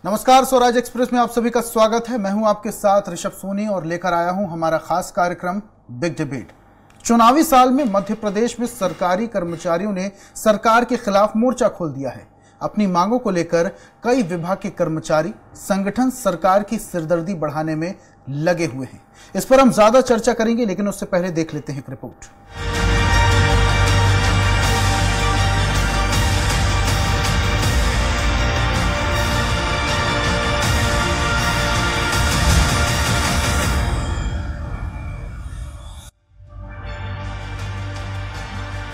नमस्कार, स्वराज एक्सप्रेस में आप सभी का स्वागत है। मैं हूं आपके साथ ऋषभ सोनी और लेकर आया हूं हमारा खास कार्यक्रम बिग डिबेट। चुनावी साल में मध्य प्रदेश में सरकारी कर्मचारियों ने सरकार के खिलाफ मोर्चा खोल दिया है। अपनी मांगों को लेकर कई विभाग के कर्मचारी संगठन सरकार की सिरदर्दी बढ़ाने में लगे हुए हैं। इस पर हम ज्यादा चर्चा करेंगे, लेकिन उससे पहले देख लेते हैं एक रिपोर्ट।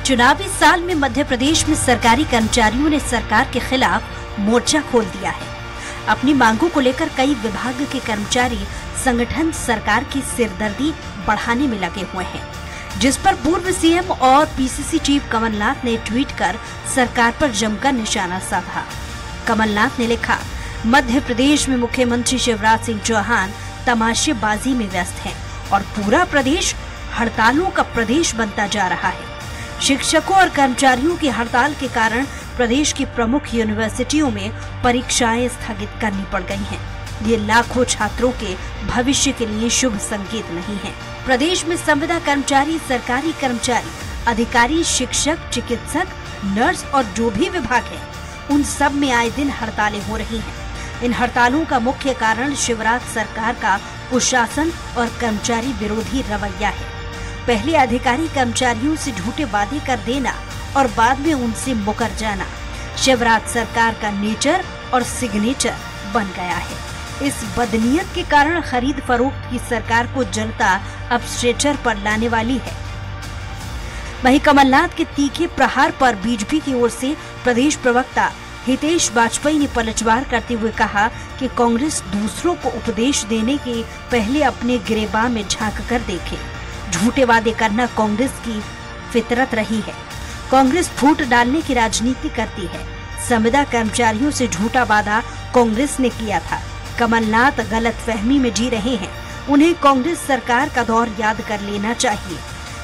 चुनावी साल में मध्य प्रदेश में सरकारी कर्मचारियों ने सरकार के खिलाफ मोर्चा खोल दिया है। अपनी मांगों को लेकर कई विभाग के कर्मचारी संगठन सरकार की सिरदर्दी बढ़ाने में लगे हुए हैं, जिस पर पूर्व सीएम और पीसीसी चीफ कमलनाथ ने ट्वीट कर सरकार पर जमकर निशाना साधा। कमलनाथ ने लिखा, मध्य प्रदेश में मुख्यमंत्री शिवराज सिंह चौहान तमाशेबाजी में व्यस्त हैं और पूरा प्रदेश हड़तालों का प्रदेश बनता जा रहा है। शिक्षकों और कर्मचारियों की हड़ताल के कारण प्रदेश की प्रमुख यूनिवर्सिटियों में परीक्षाएं स्थगित करनी पड़ गई हैं। ये लाखों छात्रों के भविष्य के लिए शुभ संकेत नहीं है। प्रदेश में संविदा कर्मचारी, सरकारी कर्मचारी, अधिकारी, शिक्षक, चिकित्सक, नर्स और जो भी विभाग है, उन सब में आए दिन हड़तालें हो रही हैं। इन हड़तालों का मुख्य कारण शिवराज सरकार का कुशासन और कर्मचारी विरोधी रवैया है। पहले अधिकारी कर्मचारियों से झूठे वादे कर देना और बाद में उनसे मुकर जाना शिवराज सरकार का नेचर और सिग्नेचर बन गया है। इस बदनीयत के कारण खरीद फरोख्त की सरकार को जनता अब स्ट्रेचर पर लाने वाली है। वहीं कमलनाथ के तीखे प्रहार पर बीजेपी की ओर से प्रदेश प्रवक्ता हितेश वाजपेयी ने पलटवार करते हुए कहा कि कांग्रेस दूसरों को उपदेश देने के पहले अपने गिरेबान में झांक कर देखे। झूठे वादे करना कांग्रेस की फितरत रही है। कांग्रेस फूट डालने की राजनीति करती है। संविदा कर्मचारियों से झूठा वादा कांग्रेस ने किया था। कमलनाथ गलतफहमी में जी रहे हैं। उन्हें कांग्रेस सरकार का दौर याद कर लेना चाहिए,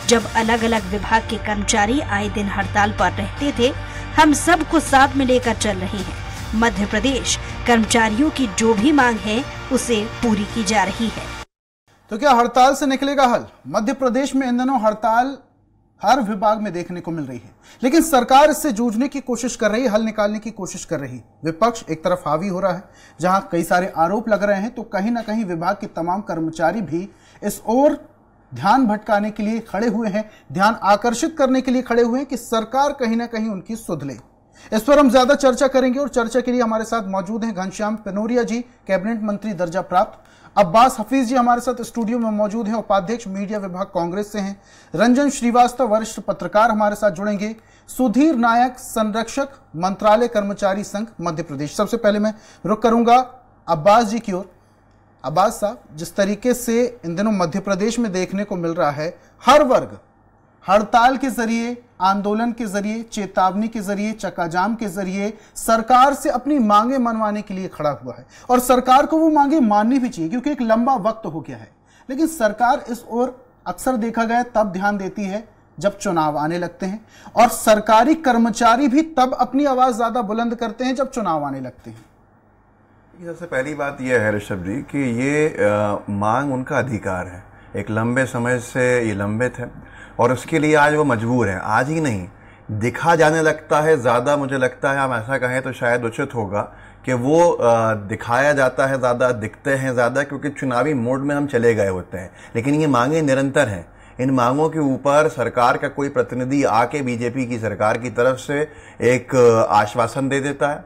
जब अलग अलग विभाग के कर्मचारी आए दिन हड़ताल पर रहते थे। हम सबको साथ में लेकर चल रहे हैं। मध्य प्रदेश कर्मचारियों की जो भी मांग है उसे पूरी की जा रही है। तो क्या हड़ताल से निकलेगा हल? मध्य प्रदेश में इन दिनों हड़ताल हर विभाग में देखने को मिल रही है, लेकिन सरकार इससे जूझने की कोशिश कर रही है, हल निकालने की कोशिश कर रही है। विपक्ष एक तरफ हावी हो रहा है, जहां कई सारे आरोप लग रहे हैं, तो कहीं ना कहीं विभाग के तमाम कर्मचारी भी इस ओर ध्यान भटकाने के लिए खड़े हुए हैं, ध्यान आकर्षित करने के लिए खड़े हुए हैं कि सरकार कहीं ना कहीं उनकी सुध ले। इस पर हम ज्यादा चर्चा करेंगे और चर्चा के लिए हमारे साथ मौजूद हैं घनश्याम पिनोरिया जी, कैबिनेट मंत्री दर्जा प्राप्त। अब्बास हफीज जी हमारे साथ स्टूडियो में मौजूद हैं, उपाध्यक्ष मीडिया विभाग कांग्रेस से हैं। रंजन श्रीवास्तव वरिष्ठ पत्रकार हमारे साथ जुड़ेंगे। सुधीर नायक, संरक्षक, मंत्रालय कर्मचारी संघ मध्य प्रदेश। सबसे पहले मैं रुख करूंगा अब्बास जी की ओर। अब्बास साहब, जिस तरीके से इन दिनों मध्य प्रदेश में देखने को मिल रहा है, हर वर्ग हड़ताल के जरिए, आंदोलन के जरिए, चेतावनी के जरिए, चक्काजाम के जरिए सरकार से अपनी मांगे मनवाने के लिए खड़ा हुआ है, और सरकार को वो मांगे माननी भी चाहिए, क्योंकि एक लंबा वक्त हो गया है। लेकिन सरकार इस ओर अक्सर देखा गया तब ध्यान देती है जब चुनाव आने लगते हैं, और सरकारी कर्मचारी भी तब अपनी आवाज ज्यादा बुलंद करते हैं जब चुनाव आने लगते हैं। सबसे पहली बात यह है ऋषभ जी कि ये मांग उनका अधिकार है। एक लंबे समय से ये लंबित है और उसके लिए आज वो मजबूर है। आज ही नहीं, दिखा जाने लगता है ज़्यादा। मुझे लगता है हम ऐसा कहें तो शायद उचित होगा कि वो दिखाया जाता है ज़्यादा, दिखते हैं ज़्यादा, क्योंकि चुनावी मोड में हम चले गए होते हैं। लेकिन ये मांगें निरंतर हैं। इन मांगों के ऊपर सरकार का कोई प्रतिनिधि आके बीजेपी की सरकार की तरफ से एक आश्वासन दे देता है,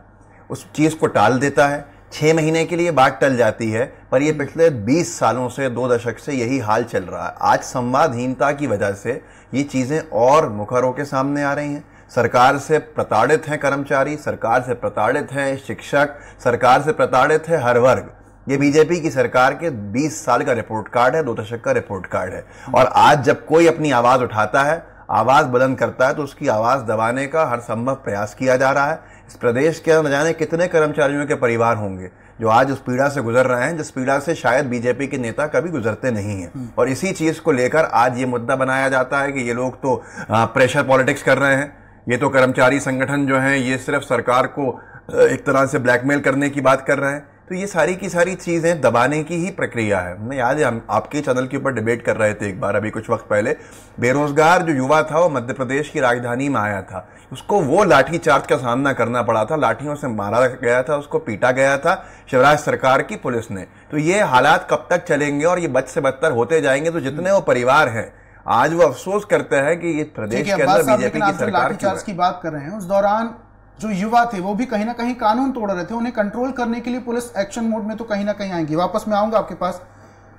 उस चीज़ को टाल देता है। 6 महीने के लिए बात टल जाती है, पर ये पिछले 20 सालों से, 2 दशक से यही हाल चल रहा है। आज संवादहीनता की वजह से ये चीज़ें और मुखर होकर सामने आ रही हैं। सरकार से प्रताड़ित हैं कर्मचारी, सरकार से प्रताड़ित हैं शिक्षक, सरकार से प्रताड़ित है हर वर्ग। ये बीजेपी की सरकार के 20 साल का रिपोर्ट कार्ड है, 2 दशक का रिपोर्ट कार्ड है। और आज जब कोई अपनी आवाज़ उठाता है, आवाज़ बुलंद करता है, तो उसकी आवाज़ दबाने का हर संभव प्रयास किया जा रहा है। इस प्रदेश के न जाने कितने कर्मचारियों के परिवार होंगे जो आज उस पीड़ा से गुजर रहे हैं, जिस पीड़ा से शायद बीजेपी के नेता कभी गुजरते नहीं हैं। और इसी चीज़ को लेकर आज ये मुद्दा बनाया जाता है कि ये लोग तो प्रेशर पॉलिटिक्स कर रहे हैं, ये तो कर्मचारी संगठन जो हैं ये सिर्फ सरकार को एक तरह से ब्लैकमेल करने की बात कर रहे हैं। तो ये सारी की सारी चीज़ें दबाने की ही प्रक्रिया है। मैं याद है हम आपके चैनल के ऊपर डिबेट कर रहे थे एक बार अभी कुछ वक्त पहले। बेरोजगार जो युवा था वो मध्य प्रदेश की राजधानी में आया था, उसको वो लाठी चार्ज का सामना करना पड़ा था, लाठियों से मारा गया था, उसको पीटा गया था शिवराज सरकार की पुलिस ने। तो ये हालात कब तक चलेंगे और ये बद से बदतर होते जाएंगे। तो जितने वो परिवार हैं आज वो अफसोस करते हैं कि ये प्रदेश के अंदर बीजेपी की सरकार लाठीचार्ज की बात कर रहे हैं, उस दौरान जो युवा थे वो भी कहीं ना कहीं कानून तोड़ रहे थे, उन्हें कंट्रोल करने के लिए पुलिस एक्शन मोड में तो कहीं ना कहीं आएंगी। वापस मैं आऊंगा आपके पास,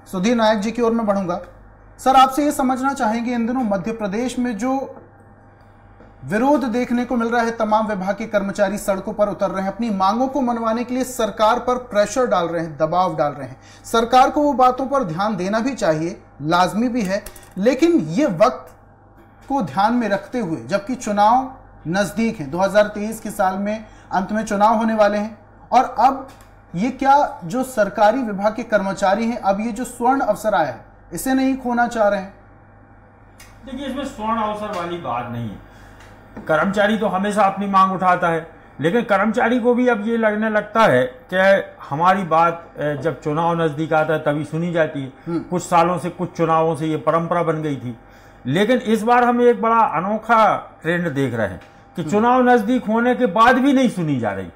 सुधीर नायक जी की ओर मैं बढ़ूंगा। सर, आपसे ये समझना चाहेंगे इन दिनों मध्य प्रदेश में जो विरोध देखने को मिल रहा है, तमाम विभाग के कर्मचारी सड़कों पर उतर रहे हैं, अपनी मांगों को मनवाने के लिए सरकार पर प्रेशर डाल रहे हैं, दबाव डाल रहे हैं। सरकार को वो बातों पर ध्यान देना भी चाहिए, लाजमी भी है, लेकिन ये वक्त को ध्यान में रखते हुए जबकि चुनाव नजदीक है, 2023 के साल में अंत में चुनाव होने वाले हैं, और अब ये क्या जो सरकारी विभाग के कर्मचारी हैं, अब ये जो स्वर्ण अवसर आया है इसे नहीं खोना चाह रहे हैं? देखिए, इसमें स्वर्ण अवसर वाली बात नहीं है। कर्मचारी तो हमेशा अपनी मांग उठाता है, लेकिन कर्मचारी को भी अब ये लगने लगता है कि हमारी बात जब चुनाव नजदीक आता है तभी सुनी जाती है। कुछ सालों से, कुछ चुनावों से ये परंपरा बन गई थी, लेकिन इस बार हम एक बड़ा अनोखा ट्रेंड देख रहे हैं कि चुनाव नजदीक होने के बाद भी नहीं सुनी जा रही।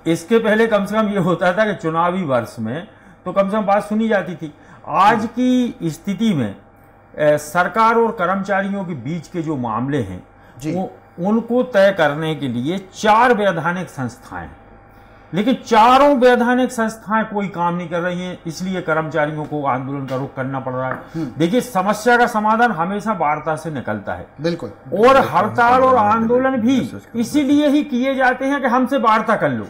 इसके पहले कम से कम ये होता था कि चुनावी वर्ष में तो कम से कम बात सुनी जाती थी। आज की स्थिति में सरकार और कर्मचारियों के बीच के जो मामले हैं उनको तय करने के लिए 4 वैधानिक संस्थाएं हैं, लेकिन चारों वैधानिक संस्थाएं कोई काम नहीं कर रही हैं, इसलिए कर्मचारियों को आंदोलन का रुख करना पड़ रहा है। देखिए, समस्या का समाधान हमेशा वार्ता से निकलता है, बिल्कुल, और हड़ताल और आंदोलन भी इसीलिए ही किए जाते हैं कि हमसे वार्ता कर लो।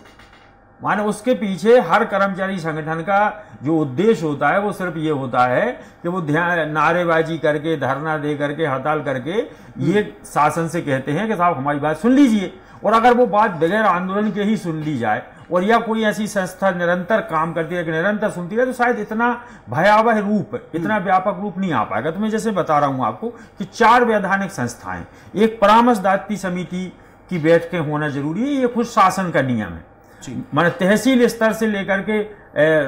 माने उसके पीछे हर कर्मचारी संगठन का जो उद्देश्य होता है वो सिर्फ ये होता है कि वो नारेबाजी करके, धरना दे करके, हड़ताल करके ये शासन से कहते हैं कि साहब हमारी बात सुन लीजिए। और अगर वो बात बगैर आंदोलन के ही सुन ली जाए और या कोई ऐसी संस्था निरंतर काम करती है, निरंतर सुनती है, तो शायद इतना भयावह रूप, इतना व्यापक रूप नहीं आ पाएगा। तो मैं जैसे बता रहा हूं आपको कि 4 वैधानिक संस्थाएं, एक परामर्शदात्री समिति की बैठकें होना जरूरी है, ये खुद शासन का नियम है। माने तहसील स्तर से लेकर के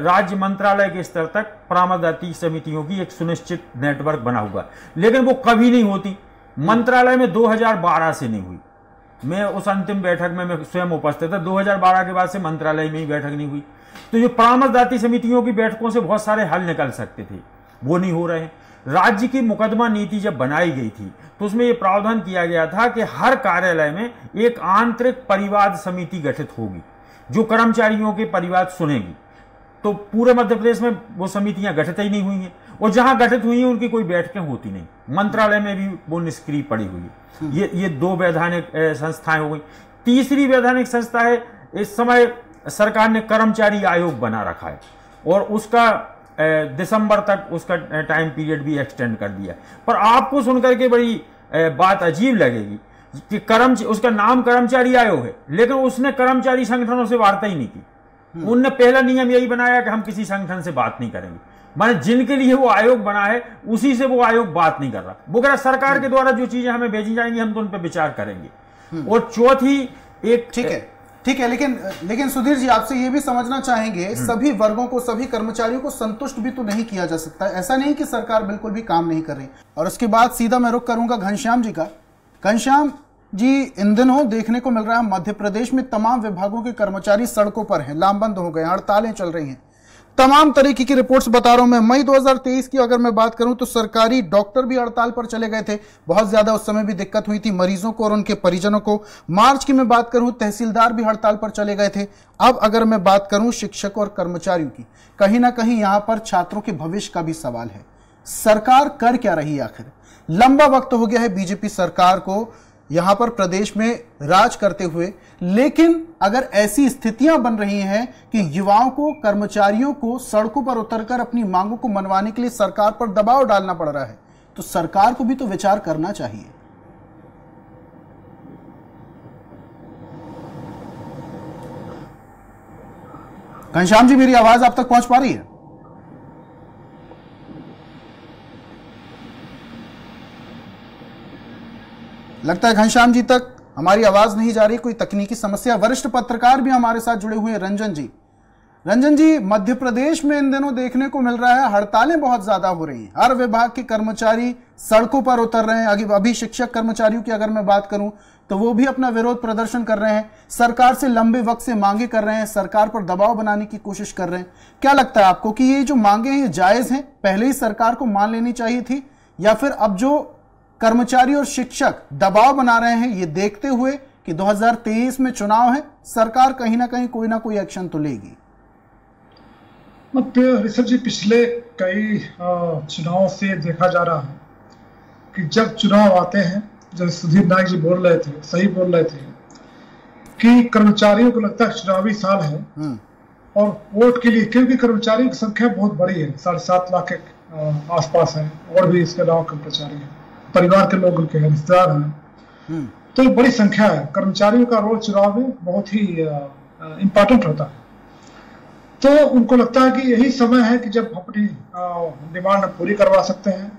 राज्य मंत्रालय के स्तर तक परामर्शदात्री समितियों की एक सुनिश्चित नेटवर्क बना हुआ, लेकिन वो कभी नहीं होती। मंत्रालय में 2012 से नहीं हुई। मैं उस अंतिम बैठक में मैं स्वयं उपस्थित था, 2012 के बाद से मंत्रालय में ही बैठक नहीं हुई। तो जो परामर्शदात्री समितियों की बैठकों से बहुत सारे हल निकल सकते थे, वो नहीं हो रहे हैं। राज्य की मुकदमा नीति जब बनाई गई थी तो उसमें यह प्रावधान किया गया था कि हर कार्यालय में एक आंतरिक परिवाद समिति गठित होगी जो कर्मचारियों के परिवाद सुनेगी। तो पूरे मध्य प्रदेश में वो समितियां गठित ही नहीं हुई हैं, और जहां गठित हुई हैं उनकी कोई बैठकें होती नहीं। मंत्रालय में भी वो निष्क्रिय पड़ी हुई है। ये 2 वैधानिक संस्थाएं हो गई। तीसरी वैधानिक संस्था है, इस समय सरकार ने कर्मचारी आयोग बना रखा है और उसका दिसंबर तक उसका टाइम पीरियड भी एक्सटेंड कर दिया। पर आपको सुनकर के बड़ी बात अजीब लगेगी कि उसका नाम कर्मचारी आयोग है, लेकिन उसने कर्मचारी संगठनों से वार्ता ही नहीं की। उनने पहला नियम यही बनाया कि हम किसी संगठन से बात नहीं करेंगे। माने जिनके लिए वो आयोग बना है उसी से वो आयोग बात नहीं कर रहा। वो कह रहा सरकार के द्वारा जो चीजें हमें भेजी जाएंगी हम तो उन पर विचार करेंगे। और चौथी एक ठीक है, लेकिन सुधीर जी, आपसे ये भी समझना चाहेंगे, सभी वर्गों को, सभी कर्मचारियों को संतुष्ट भी तो नहीं किया जा सकता। ऐसा नहीं कि सरकार बिल्कुल भी काम नहीं कर रही। और उसके बाद सीधा मैं रुख करूंगा घनश्याम जी का। घनश्याम जी, इन दिनों देखने को मिल रहा है मध्य प्रदेश में तमाम विभागों के कर्मचारी सड़कों पर हैं, लामबंद हो गए, हड़तालें चल रही हैं, तमाम तरीके की रिपोर्ट्स बता रहा हूं मैं। मई 2023 की अगर मैं बात करूं तो सरकारी डॉक्टर भी हड़ताल पर चले गए थे, बहुत ज्यादा उस समय भी दिक्कत हुई थी मरीजों को और उनके परिजनों को। मार्च की मैं बात करूं, तहसीलदार भी हड़ताल पर चले गए थे। अब अगर मैं बात करूं शिक्षकों और कर्मचारियों की, कहीं ना कहीं यहां पर छात्रों के भविष्य का भी सवाल है। सरकार कर क्या रही है आखिर? लंबा वक्त हो गया है बीजेपी सरकार को यहां पर प्रदेश में राज करते हुए, लेकिन अगर ऐसी स्थितियां बन रही हैं कि युवाओं को, कर्मचारियों को सड़कों पर उतरकर अपनी मांगों को मनवाने के लिए सरकार पर दबाव डालना पड़ रहा है, तो सरकार को भी तो विचार करना चाहिए। घनश्याम जी, मेरी आवाज आप तक पहुंच पा रही है? लगता है घनश्याम जी तक हमारी आवाज नहीं जा रही, कोई तकनीकी समस्या। वरिष्ठ पत्रकार भी हमारे साथ जुड़े हुए हैं, रंजन जी। रंजन जी, मध्य प्रदेश में इन दिनों देखने को मिल रहा है हड़तालें बहुत ज्यादा हो रही हैं, हर विभाग के कर्मचारी सड़कों पर उतर रहे हैं। अभी शिक्षक कर्मचारियों की अगर मैं बात करूं तो वो भी अपना विरोध प्रदर्शन कर रहे हैं, सरकार से लंबे वक्त से मांगे कर रहे हैं, सरकार पर दबाव बनाने की कोशिश कर रहे हैं। क्या लगता है आपको कि ये जो मांगे हैं जायज हैं, पहले ही सरकार को मान लेनी चाहिए थी, या फिर अब जो कर्मचारी और शिक्षक दबाव बना रहे हैं ये देखते हुए कि 2023 में चुनाव है, सरकार कहीं ना कोई एक्शन तो लेगी? ऋषभ जी, पिछले कई चुनावों से देखा जा रहा है कि जब चुनाव आते हैं, जब सुधीर नायक जी बोल रहे थे, सही बोल रहे थे कि कर्मचारियों को लगता है चुनावी साल है और वोट के लिए, क्योंकि कर्मचारियों की संख्या बहुत बड़ी है, 7.5 लाख के आसपास है, और भी इसके अलावा कर्मचारी हैं, परिवार के लोग उनके रिश्तेदार हैं, तो बड़ी संख्या है। कर्मचारियों का रोल चुनाव में बहुत ही इम्पोर्टेंट होता है। तो उनको लगता है कि यही समय है कि जब अपनी डिमांड पूरी करवा सकते हैं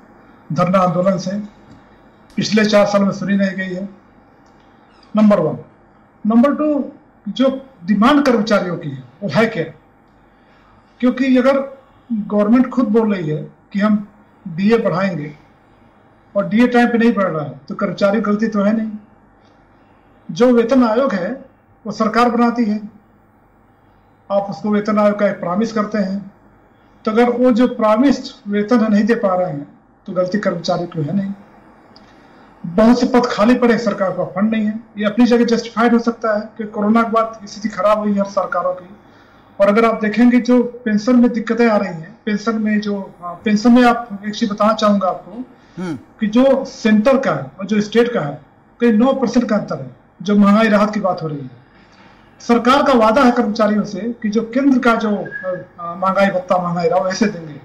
धरना आंदोलन से। पिछले 4 साल में सुनी नहीं गई है, नंबर 1। नंबर 2, जो डिमांड कर्मचारियों की है वो है क्या? क्योंकि अगर गवर्नमेंट खुद बोल रही है कि हम डीए बढ़ाएंगे और डीए टाइम पे नहीं बढ़ रहा है, तो कर्मचारी गलती तो है नहीं। जो वेतन आयोग है वो सरकार बनाती है, आप उसको वेतन आयोग का एक प्रॉमिस करते हैं, तो अगर वो जो प्रॉमिस्ड वेतन नहीं दे पा रहे हैं तो गलती कर्मचारी को है नहीं। बहुत से पद खाली पड़े, सरकार का फंड नहीं है, ये अपनी जगह जस्टिफाइड हो सकता है कि कोरोना के बाद स्थिति खराब हुई है हर सरकारों की। और अगर आप देखेंगे जो पेंशन में दिक्कतें आ रही हैं, पेंशन में आप एक चीज बताना चाहूंगा आपको कि जो सेंटर का है और जो स्टेट का है करीब 9% का अंतर है, जो महंगाई राहत की बात हो रही है। सरकार का वादा है कर्मचारियों से कि जो केंद्र का जो महंगाई भत्ता, महंगाई राहत ऐसे देंगे,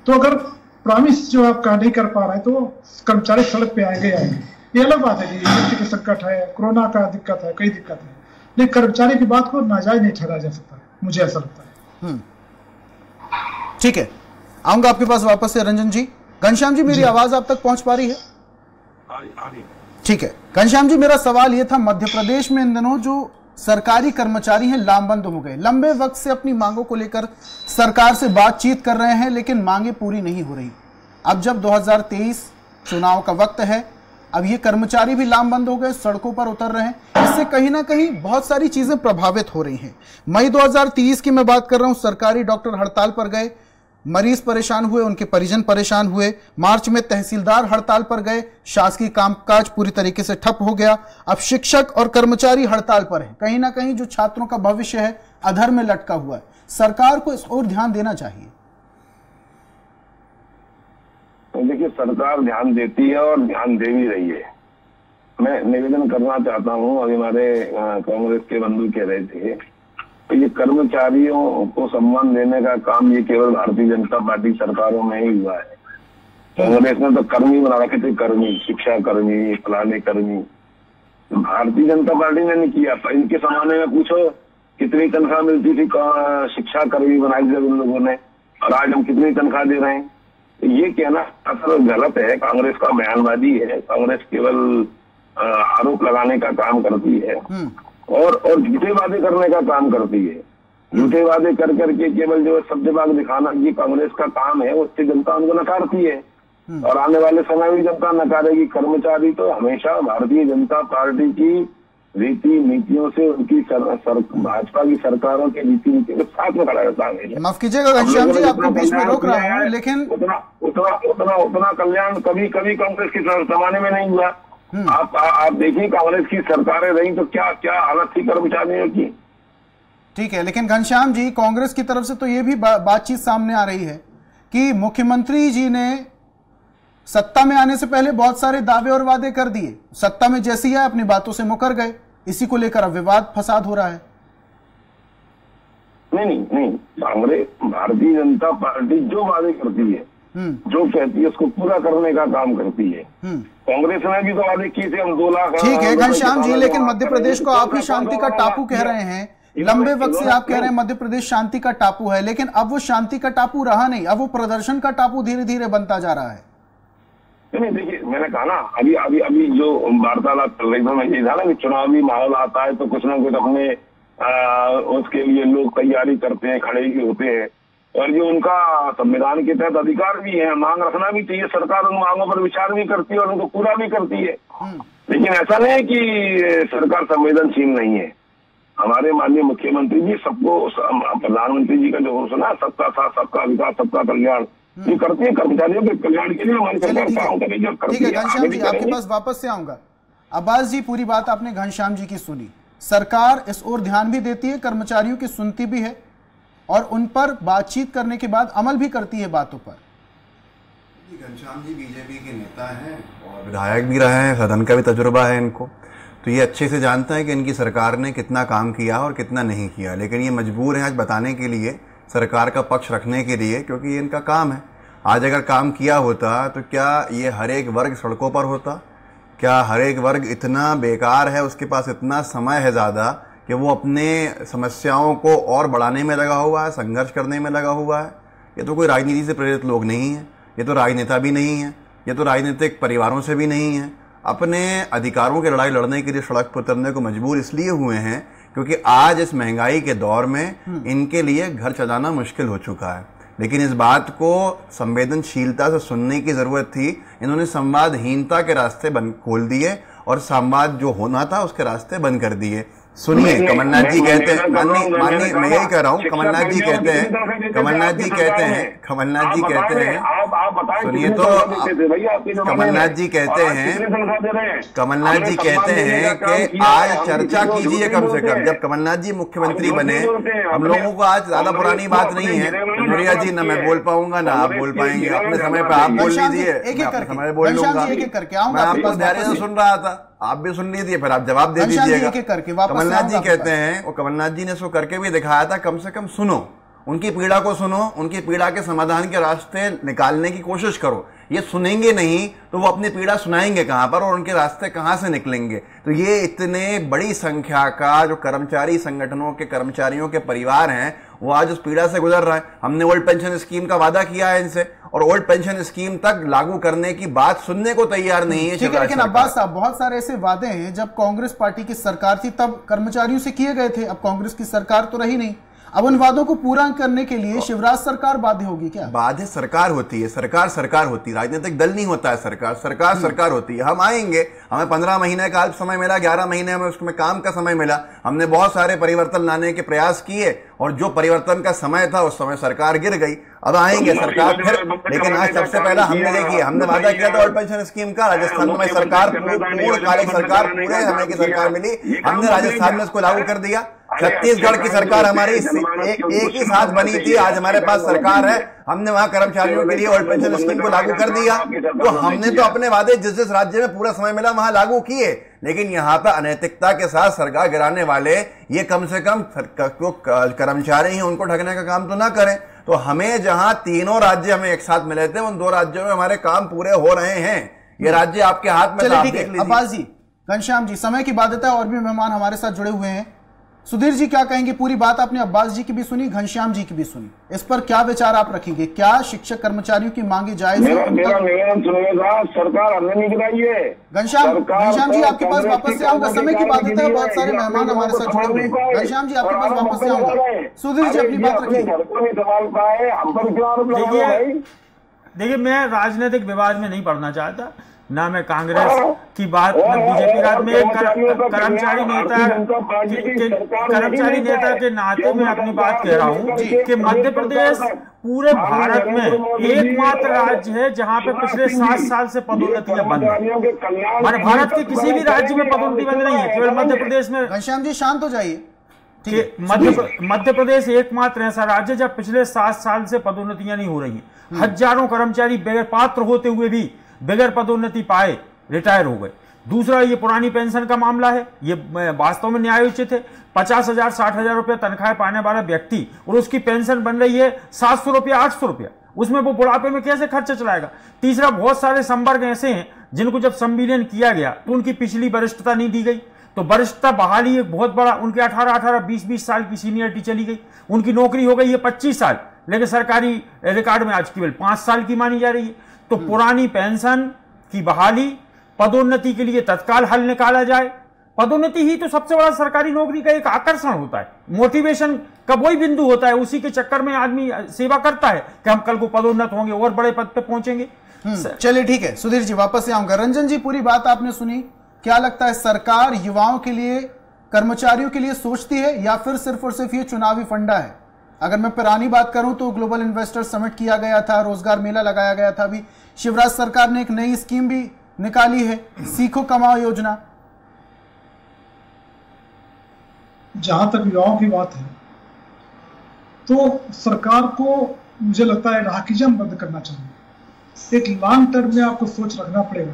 तो अगर प्रॉमिस जो आप नहीं कर पा रहे हैं तो कर्मचारी सड़क पे आएंगे। ये अलग बात है कि युद्ध की संकट है, कोरोना का दिक्कत है, कई दिक्कत है, लेकिन कर्मचारी की बात को नाजायज नहीं ठहराया जा सकता, मुझे ऐसा लगता है। ठीक है, आऊंगा आपके पास वापस से रंजन जी। घनश्याम जी, मेरी आवाज आप तक पहुंच पा रही है? ठीक है घनश्याम जी, मेरा सवाल यह था, मध्य प्रदेश में इन दिनों जो सरकारी कर्मचारी हैं लामबंद हो गए, लंबे वक्त से अपनी मांगों को लेकर सरकार से बातचीत कर रहे हैं, लेकिन मांगे पूरी नहीं हो रही। अब जब 2023 चुनाव का वक्त है, अब ये कर्मचारी भी लामबंद हो गए, सड़कों पर उतर रहे हैं। इससे कहीं ना कहीं बहुत सारी चीजें प्रभावित हो रही हैं। मई 2023 की मैं बात कर रहा हूं, सरकारी डॉक्टर हड़ताल पर गए, मरीज परेशान हुए, उनके परिजन परेशान हुए। मार्च में तहसीलदार हड़ताल पर गए, शासकीय कामकाज पूरी तरीके से ठप हो गया। अब शिक्षक और कर्मचारी हड़ताल पर हैं। कहीं ना कहीं जो छात्रों का भविष्य है अधर में लटका हुआ है। सरकार को इस ओर ध्यान देना चाहिए। तो देखिए, सरकार ध्यान देती है और ध्यान दे भी रही है। मैं निवेदन करना चाहता हूँ, अभी हमारे कांग्रेस के बंधु कह रहे थे, तो ये कर्मचारियों को सम्मान देने का काम ये केवल भारतीय जनता पार्टी सरकारों में ही हुआ है। कांग्रेस ने तो कर्मी बना रखे थे, कर्मी, शिक्षा कर्मी, फलाने कर्मी। भारतीय जनता पार्टी ने नहीं किया। इनके जमाने में पूछो कितनी तनख्वाह मिलती थी, शिक्षा कर्मी बनाई जब उन लोगों ने, और आज हम कितनी तनख्वाह दे रहे हैं। ये कहना असल गलत है। कांग्रेस का बयानबाजी है। कांग्रेस केवल आरोप लगाने का काम करती है और झूठे वादे करने का काम करती है। झूठे वादे कर करके केवल जो शब्दबाग दिखाना ये कांग्रेस का काम है, उससे जनता उनको नकारती है और आने वाले समय में जनता नकारेगी। कर्मचारी तो हमेशा भारतीय जनता पार्टी की रीति नीतियों से, उनकी भाजपा की सरकारों की रीति नीतियों के साथ में खड़ा रहता है। माफ कीजिएगा घनश्याम जी, आपको बीच में रोक रहा हूं, लेकिन उतना कल्याण कभी कांग्रेस के जमाने में नहीं हुआ। आप देखिए, कांग्रेस की सरकारें रही तो क्या क्या हालत थी कर्मचारियों की। ठीक है, लेकिन घनश्याम जी, कांग्रेस की तरफ से तो ये भी बातचीत सामने आ रही है कि मुख्यमंत्री जी ने सत्ता में आने से पहले बहुत सारे दावे और वादे कर दिए, सत्ता में जैसी है अपनी बातों से मुकर गए। इसी को लेकर अब विवाद फसाद हो रहा है। नहीं, कांग्रेस, भारतीय जनता पार्टी जो वादे करती है, जो कहती है उसको पूरा करने का काम करती है। कांग्रेस ने भी तो वादे किए थे, हम 2 लाख। ठीक है घनश्याम जी, लेकिन मध्य प्रदेश को आप ही शांति का टापू कह रहे हैं। लंबे वक्त से आप कह रहे हैं मध्य प्रदेश शांति का टापू है, लेकिन अब वो शांति का टापू रहा नहीं, अब वो प्रदर्शन का टापू धीरे धीरे बनता जा रहा है। नहीं देखिए, मैंने कहा ना अभी अभी अभी जो वार्तालाप चल रही थी, मैं यही था ना कि चुनावी माहौल आता है तो कुछ ना कुछ अपने उसके लिए लोग तैयारी करते हैं, खड़े ही होते हैं, और जो उनका संविधान के तहत अधिकार भी है, मांग रखना भी चाहिए। सरकार उन मांगों पर विचार भी करती है और उनको पूरा भी करती है। लेकिन ऐसा नहीं है कि सरकार संवेदनशील नहीं है। हमारे माननीय मुख्यमंत्री जी सबको, प्रधानमंत्री जी का जो घोषणा, सबका साथ सबका विकास सबका कल्याण, ये करती है। कर्मचारियों के कल्याण के लिए हमारी सरकार काम करेगी। ठीक है घनश्याम जी, आपके पास वापस से आऊंगा। अब्बास जी, पूरी बात आपने घनश्याम जी की सुनी। सरकार इस ओर ध्यान भी देती है, कर्मचारियों की सुनती भी है और उन पर बातचीत करने के बाद अमल भी करती है बातों पर। घनश्याम जी बीजेपी के नेता हैं और विधायक भी रहे हैं, सदन का भी तजुर्बा है इनको, तो ये अच्छे से जानते हैं कि इनकी सरकार ने कितना काम किया और कितना नहीं किया। लेकिन ये मजबूर हैं आज बताने के लिए, सरकार का पक्ष रखने के लिए, क्योंकि ये इनका काम है। आज अगर काम किया होता तो क्या ये हर एक वर्ग सड़कों पर होता? क्या हर एक वर्ग इतना बेकार है, उसके पास इतना समय है ज़्यादा कि वो अपने समस्याओं को और बढ़ाने में लगा हुआ है, संघर्ष करने में लगा हुआ है? ये तो कोई राजनीति से प्रेरित लोग नहीं हैं, ये तो राजनेता भी नहीं है, ये तो राजनीतिक परिवारों से भी नहीं है। अपने अधिकारों की लड़ाई लड़ने के लिए सड़क पर उतरने को मजबूर इसलिए हुए हैं क्योंकि आज इस महंगाई के दौर में इनके लिए घर चलाना मुश्किल हो चुका है। लेकिन इस बात को संवेदनशीलता से सुनने की जरूरत थी। इन्होंने संवादहीनता के रास्ते बंद खोल दिए और संवाद जो होना था उसके रास्ते बंद कर दिए। सुनिए, कमलनाथ जी कहते हैं, माननीय मैं यही कह रहा हूँ, कमलनाथ जी कहते हैं, सुनिए तो कमलनाथ जी कहते हैं कि आज चर्चा कीजिए कम से कम। जब कमलनाथ जी मुख्यमंत्री बने, हम लोगों को आज ज्यादा पुरानी बात नहीं है। नूरिया जी, ना मैं बोल पाऊंगा ना आप बोल पाएंगे, अपने समय पे आप बोल लीजिए, समय बोल लूंगा। मैं आपको धैर्य से सुन रहा था, आप भी सुन लीजिए, फिर आप जवाब दे दीजिएगा। कमलनाथ जी कहते हैं, और कमलनाथ जी ने इसको करके भी दिखाया था, कम से कम सुनो, उनकी पीड़ा को सुनो, उनकी पीड़ा के समाधान के रास्ते निकालने की कोशिश करो। ये सुनेंगे नहीं तो वो अपनी पीड़ा सुनाएंगे कहां पर और उनके रास्ते कहां से निकलेंगे? तो ये इतने बड़ी संख्या का जो कर्मचारी संगठनों के कर्मचारियों के परिवार हैं, वो आज उस पीड़ा से गुजर रहा है। हमने ओल्ड पेंशन स्कीम का वादा किया है इनसे, और ओल्ड पेंशन स्कीम तक लागू करने की बात सुनने को तैयार नहीं है। लेकिन अब्बास साहब, बहुत सारे ऐसे वादे हैं जब कांग्रेस पार्टी की सरकार थी तब कर्मचारियों से किए गए थे, अब कांग्रेस की सरकार तो रही नहीं। अब उन वादों को पूरा करने के लिए शिवराज सरकार बाध्य होगी क्या? बाध्य सरकार होती है, सरकार होती है, राजनीतिक दल नहीं होता है सरकार होती है। हम आएंगे, हमें 15 महीने का अल्प समय मिला, 11 महीने हमें उसमें काम का समय मिला, हमने बहुत सारे परिवर्तन लाने के प्रयास किए और जो परिवर्तन का समय था उस समय सरकार गिर गई। अब आएंगे सरकार फिर, लेकिन आज सबसे पहला हमने देखिए, हमने वादा किया था ओल्ड पेंशन स्कीम का। राजस्थान में सरकार पूर्णकालिक सरकार, पूरे समय की सरकार मिली, हमने राजस्थान में इसको लागू कर दिया। छत्तीसगढ़ की सरकार हमारी एक ही साथ बनी थी, आज हमारे पास सरकार है, हमने वहां कर्मचारियों के लिए ओल्ड पेंशन स्कीम को लागू कर दिया। तो हमने तो अपने वादे जिस राज्य में पूरा समय मिला वहां लागू किए, लेकिन यहाँ पर अनैतिकता के साथ सरकार गिराने वाले ये कम से कम कर्मचारी हैं, उनको ठगने का काम तो ना करें। तो हमें जहां तीनों राज्य हमें एक साथ मिले थे, उन 2 राज्यों में हमारे काम पूरे हो रहे हैं। ये राज्य आपके हाथ में। अब्बास जी, घनश्याम जी, समय की बात है और भी मेहमान हमारे साथ जुड़े हुए हैं। सुधीर जी क्या कहेंगे? पूरी बात आपने अब्बास जी की भी सुनी, घनश्याम जी की भी सुनी, इस पर क्या विचार आप रखेंगे? क्या शिक्षक कर्मचारियों की मांगे जायज है? मेरा निवेदन सुनिएगा, सरकार हमने नहीं गिराई है। घनश्याम जी आपके पास वापस से आऊंगा, समय की बात है, बहुत सारे मेहमान हमारे साथ जुड़े हुए हैं। घनश्याम जी आपके पास वापस से आऊंगा, सुधीर जी अपनी बात रखिए। देखिए, मैं राजनीतिक विवाद में नहीं पड़ना चाहता, ना मैं कांग्रेस की बात, न बीजेपी रात में। एक कर्मचारी नेता के नाते मैं अपनी बात कह रहा हूँ कि मध्य प्रदेश पूरे भारत में एकमात्र राज्य है जहां पे पिछले 7 साल से पदोन्नतियां बंद है। हमारे भारत के किसी भी राज्य में पदोन्नति बंद नहीं है, केवल मध्य प्रदेश में। घनश्याम जी शांत हो जाइए। मध्य प्रदेश एकमात्र ऐसा राज्य जब पिछले 7 साल से पदोन्नतियां नहीं हो रही। हजारों कर्मचारी बगैर पात्र होते हुए भी बगैर पदोन्नति पाए रिटायर हो गए। दूसरा, ये पुरानी पेंशन का मामला है, ये वास्तव में न्यायोचित है। 50,000 60,000 रुपया तनख्वाह पाने वाला व्यक्ति और उसकी पेंशन बन रही है 700 रुपया 800 रुपया, उसमें वो बुढ़ापे में कैसे खर्चा चलाएगा? तीसरा, बहुत सारे संवर्ग ऐसे हैं जिनको जब संविलियन किया गया तो उनकी पिछली वरिष्ठता नहीं दी गई, तो वरिष्ठता बहाली एक बहुत बड़ा, उनके 18 20 साल की सीनियरिटी चली गई, उनकी नौकरी हो गई है 25 साल, लेकिन सरकारी रिकॉर्ड में आज केवल 5 साल की मानी जा रही है। तो पुरानी पेंशन की बहाली, पदोन्नति के लिए तत्काल हल निकाला जाए। पदोन्नति ही तो सबसे बड़ा सरकारी नौकरी का एक आकर्षण होता है, मोटिवेशन का वही बिंदु होता है। उसी के चक्कर में आदमी सेवा करता है कि हम कल को पदोन्नत होंगे और बड़े पद पे पहुंचेंगे। चलिए ठीक है, सुधीर जी वापस से आऊंगा। रंजन जी, पूरी बात आपने सुनी, क्या लगता है सरकार युवाओं के लिए, कर्मचारियों के लिए सोचती है या फिर सिर्फ और सिर्फ ये चुनावी फंडा है? अगर मैं पुरानी बात करूं तो ग्लोबल इन्वेस्टर समिट किया गया था, रोजगार मेला लगाया गया था, अभी शिवराज सरकार ने एक नई स्कीम भी निकाली है, सीखो कमाओ योजना। जहां तक युवाओं की बात है तो सरकार को मुझे लगता है राहकीजम बंद करना चाहिए। एक लॉन्ग टर्म में आपको सोच रखना पड़ेगा।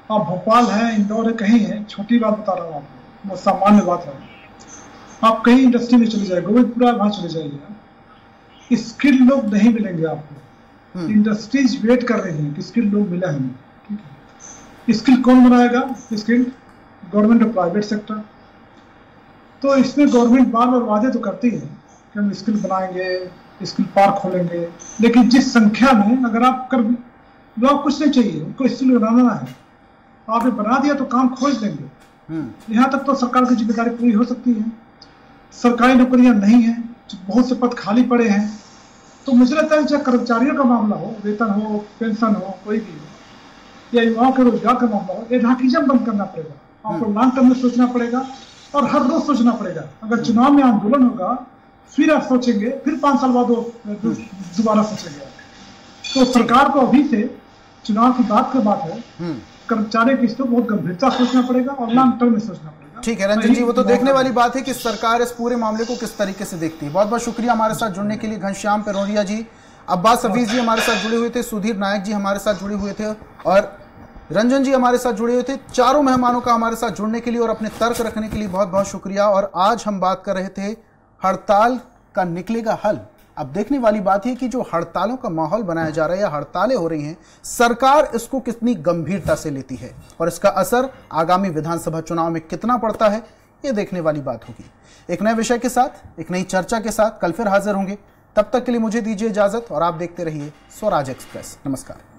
आप भोपाल है, इंदौर है, कहीं है, छोटी बात बता रहा हूँ आपको, वो सामान्य बात है। आप कहीं इंडस्ट्री में चले जाए, गोविंदपुरा वहां चले जाइए, स्किल्ड लोग नहीं मिलेंगे आपको। इंडस्ट्रीज वेट कर रही हैं कि स्किल्ड लोग मिले हमें। ठीक है, स्किल कौन बनाएगा? स्किल्ड गवर्नमेंट और प्राइवेट सेक्टर। तो इसमें गवर्नमेंट बार बार वादे तो करती है कि हम स्किल बनाएंगे, स्किल पार्क खोलेंगे, लेकिन जिस संख्या में अगर आप कर लोग कुछ नहीं चाहिए, उनको स्किल बनाना है, आपने बना दिया तो काम खोज देंगे। यहाँ तक तो सरकार की जिम्मेदारी पूरी हो सकती है। सरकारी नौकरियां नहीं है, बहुत से पद खाली पड़े हैं, तो मुझे लगता है चाहे कर्मचारियों का मामला हो, वेतन हो, पेंशन हो, कोई भी हो, या युवाओं के रोजगार का मामला हो, ये राहकीजम बंद करना पड़ेगा। आपको लॉन्ग टर्म में सोचना पड़ेगा और हर रोज सोचना पड़ेगा। अगर चुनाव में आंदोलन होगा फिर आप सोचेंगे, फिर 5 साल बाद दोबारा सोचेंगे। तो सरकार को अभी से चुनाव की बात है, कर्मचारियों की इसको बहुत गंभीरता सोचना पड़ेगा और लॉन्ग टर्म में सोचना पड़ेगा। ठीक है रंजन जी, वो तो देखने वाली बात है कि सरकार इस पूरे मामले को किस तरीके से देखती है। बहुत बहुत शुक्रिया हमारे साथ जुड़ने के लिए घनश्याम पेरोरिया जी, अब्बास हफीज जी हमारे साथ जुड़े हुए थे, सुधीर नायक जी हमारे साथ जुड़े हुए थे और रंजन जी हमारे साथ जुड़े हुए थे। चारों मेहमानों का हमारे साथ जुड़ने के लिए और अपने तर्क रखने के लिए बहुत बहुत शुक्रिया। और आज हम बात कर रहे थे हड़ताल का निकलेगा हल। अब देखने वाली बात है कि जो हड़तालों का माहौल बनाया जा रहा है या हड़तालें हो रही हैं, सरकार इसको कितनी गंभीरता से लेती है और इसका असर आगामी विधानसभा चुनाव में कितना पड़ता है, ये देखने वाली बात होगी। एक नए विषय के साथ, एक नई चर्चा के साथ कल फिर हाजिर होंगे। तब तक के लिए मुझे दीजिए इजाजत और आप देखते रहिए स्वराज एक्सप्रेस। नमस्कार।